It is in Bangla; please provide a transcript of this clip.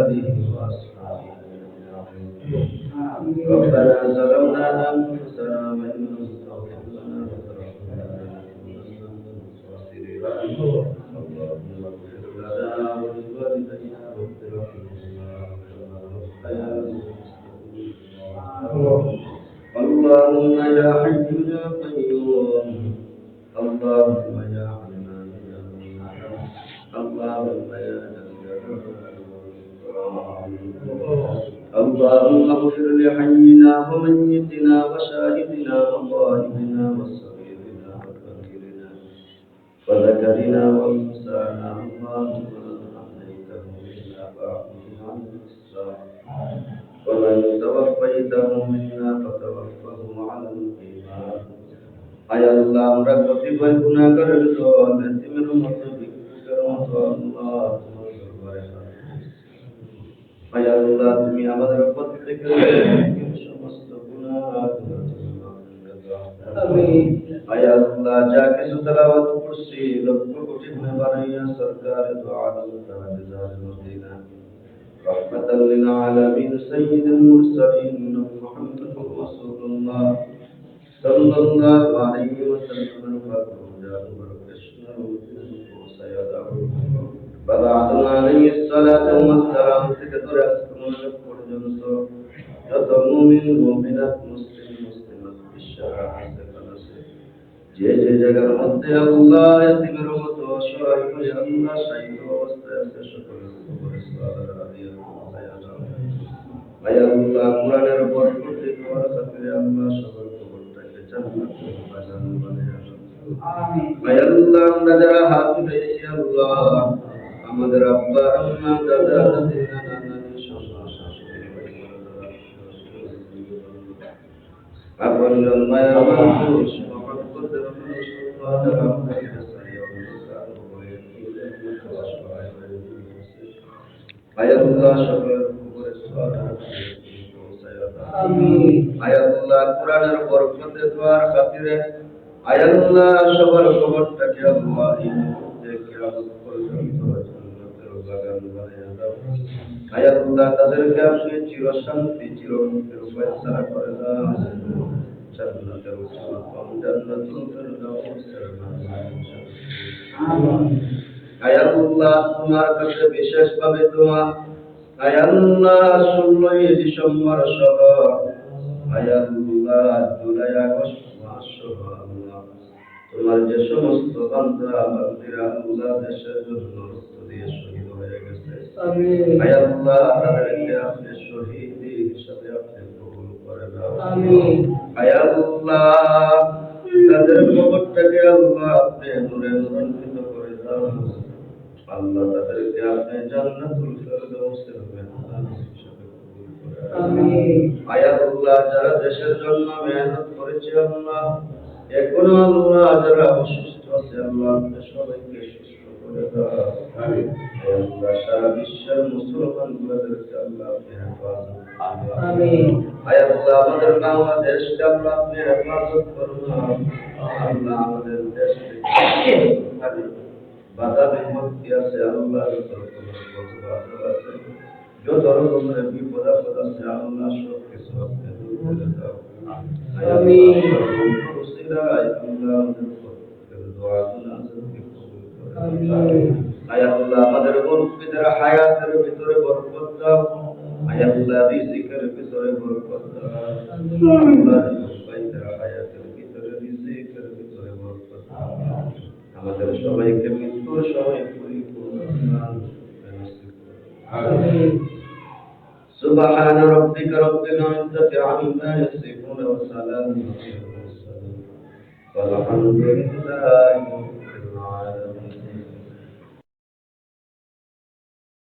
آله وأصحابه ربنا ظلمنا أنفسنا وإن لم تغفر لنا وترحمنا لنكونن من الخاسرين اللهم اغفر لنا ولوالدينا رب ارحمهما كما ربيانا اللهم يا حي يا قيوم اللهم يا حنان يا منان اللهم يا اللهم اغفر لحينا وميتنا وشاهدنا وغائبنا وصغيرنا وكبيرنا وذكرنا وانثانا اللهم من احييته منا فاحيه عن الاسلام ومن توفيته منا فتوفه على الايمان আয় আল্লাহ আমরা কতিপয় গুনাহগারের দল এতিমের মতো ভিক্ষুকের মতো আল্লাহ তোমার দরবারে আয় আল্লাহ তুমি আমাদের প্রত্যেকের সমস্ত গুনাহ আমিন আয় আল্লাহ যা কিছু তেলাওয়াত করছি লক্ষ কোটি গুনাহ বানাইয়া সরকার দুআ তাহাজ্জুদ মদিনা রহমাতাল লিল আলামিন সাইয়্যিদুল মুরসালিন মুহাম্মদুর রাসূলুল্লাহ sallallahu alaihi wasallam বাদাতু আলাইহি সালাতু ওয়াসসালাম থেকে ধরে আজকে পর্যন্ত যত মুমিন মুমিনাত মুসলিমাত বিশ্বাস আছে যে যে জায়গার মধ্যে আল্লাহ এতিমের মতো অসহায় হয়ে আল্লাহ শাহীদ অবস্থায় আছে সকলের উপরে সালাত আদিয়া আয় আল্লাহ কোরআনের বরকতে তোমার খাতিরে আল্লাহ সকল আমরা যারা হাত উঠেছি আল্লাহ আমাদের আব্বা আম্মা দাদা দাদি নানা নানি আপনজন মায়া মানুষ মহব্বতের আল্লাহ সকলের উপরে সালাত আমিন আয় আল্লাহ কোরআনের বরকতে দোয়ার খাতিরে আয় আল্লাহ সবার কবরটাকে আল্লাহ এই মুহূর্তে কিয়ামত পর্যন্ত জান্নাতের বাগান বানিয়ে দাও আয় আল্লাহ তাদেরকে আপনি চিরশান্তি চিরমুক্তির ফয়সালা করে দাও জান্নাতের উচ্চতম জান্নাতুল ফিরদাউসের আমিন আয় আল্লাহ তোমার কাছে বিশেষভাবে দোয়া আয় আল্লাহ 16 ডিসেম্বর সহ আয় আল্লাহ জুলাই আগস্ট মাস সহ আল্লাহ তোমার যে সমস্ত বান্দা বান্দীরা আল্লাহ দেশের জন্য রক্ত দিয়ে শহীদ হয়ে গেছে আমিন আয় আল্লাহ তাদেরকে আপনি শহীদ হিসাবে আপনি কবুল করে নাও আমিন আয় আল্লাহ তাদের কবরটাকে আল্লাহ আপনি নূরে নূরান্বিত করে দাও আল্লাহ তাদেরকে আপনি জান্নাতুল ফিরদাউসের মেহমান হিসেবে কবুল করে আমিন আয় আল্লাহ যারা দেশের জন্য মেহনত করেছে আল্লাহ এখনো আল্লাহ যারা অসুস্থ আছে আল্লাহ আপনি সবাইকে সুস্থ করে দাও আমিন আয় আল্লাহ সারা বিশ্বের মুসলমানদেরকে আল্লাহ আপনি হেফাজত আমিন আয় আল্লাহ আমাদের বাংলাদেশকে আল্লাহ আপনি হেফাজত করুন আল্লাহ আমাদের দেশকে আমিন বাধা বিপত্তি আছে আল্লাহ যত রকমের বিপদ আপদ আছে আল্লাহ সব কিছু আপনি দূর করে দাও আমিন রসিলায় আল্লাহ আমাদের দোয়াগুলো আজকে কবুল করে আমিন আয় আল্লাহ আমাদের মুরব্বিদের হায়াতের ভিতরে বরকত দাও আয় আল্লাহ রিজিকের ভিতরে বরকত দাও আল্লাহ মুরব্বিদের হায়াতের ভিতরে রিজিকের ভিতরে বরকত দাও আমাদের সবাইকে মৃত্যুর সময় পরিপূর্ণ আমিন সুবহান রাব্বিকা রাব্বিল ইজ্জাতি আম্মা ইয়াসিফুন ওয়া সালামুন আলাল মুরসালিন ওয়া আলহামদুলিল্লাহি